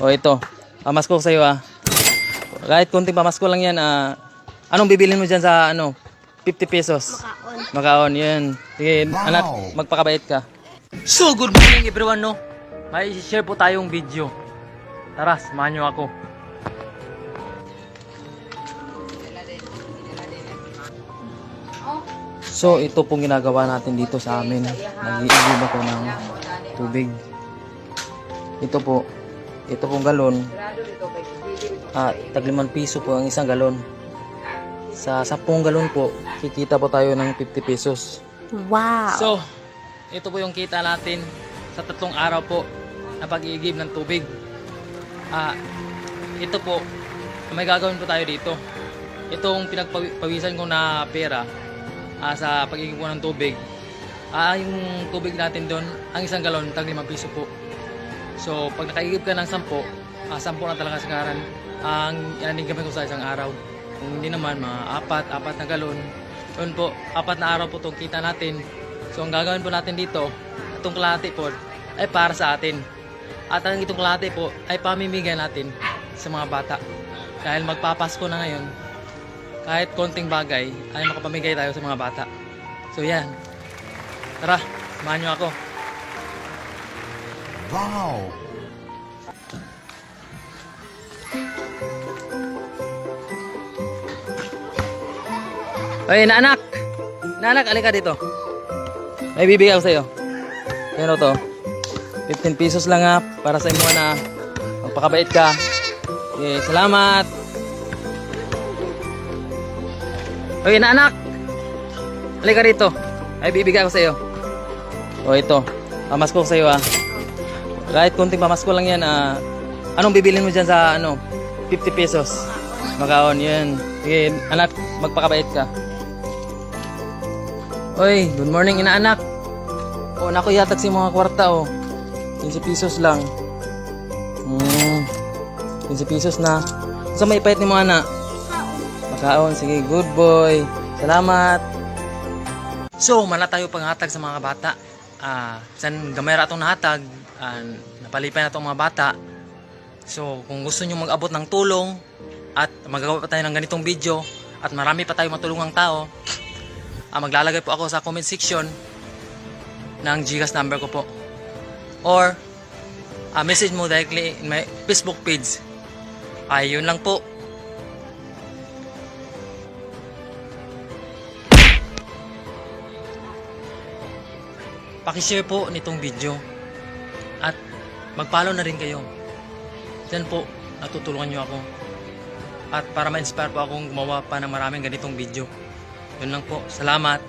O ito, pamasko ko sa'yo Kahit konting pamasko lang yan. Anong bibilin mo dyan sa 50 pesos? Makaon, yun. Sige, anak, magpakabait ka. So, good morning everyone, no? May share po tayong video. Tara, samahan nyo ako. So, ito pong ginagawa natin dito sa amin. Nag-iigib ako ng tubig. Ito pong galon. Tag 5 piso po ang isang galon. Sa 10 galon po, kikita po tayo ng 50 pesos. Wow! So, ito po yung kita natin sa 3 araw po na pag-iigib ng tubig. Ito po, may gagawin po tayo dito. Itong pinagpawisan ko na pera sa pag-iigib ko ng tubig. Yung tubig natin doon, ang isang galon, tag 5 piso po. So, pag nakaigib ka ng 10, 10 na talaga sakaran ang inanig ko sa isang araw. Kung hindi naman, mga 4 na galon. Yun po, 4 na araw po itong kita natin. So, ang gagawin po natin dito, itong kalahati po, ay para sa atin. At ang itong kalahati po, ay pamimigay natin sa mga bata. Dahil magpapasko na ngayon, kahit konting bagay, ay makapamigay tayo sa mga bata. So, yan. Tara, samahan nyo ako. Wow! Ay, naanak! Naanak, alika dito. May bibigay ako sa'yo. Pero to, 15 pesos lang para sa imo na magpakabait ka. Okay, salamat! Ay, naanak! Alika dito. May bibigay ako sa'yo. O, ito. Pamasko ko sa'yo Kahit konting pamasko lang yan anong bibilin mo dyan sa 50 pesos? Makaon, yun. Sige, anak, magpakabait ka. Oy, good morning inaanak. Naku yatag si mga kwarta 15 pesos lang. 15 pesos na. Sa may pait ni mga anak? Makaon, sige, good boy. Salamat. So, mana tayo panghatag sa mga bata. San gamay ra atong nahatag, napalipay na itong mga bata. So, kung gusto nyo mag-abot ng tulong at magagawa pa tayo ng ganitong video at marami pa tayo matulungang tao, maglalagay po ako sa comment section ng GCash number ko po. Or, message mo directly in my Facebook page. Yun lang po. Pakishare po nitong video at mag-follow na rin kayo. Diyan po, natutulungan nyo ako. At para ma-inspire po akong gumawa pa ng maraming ganitong video. Yun lang po. Salamat.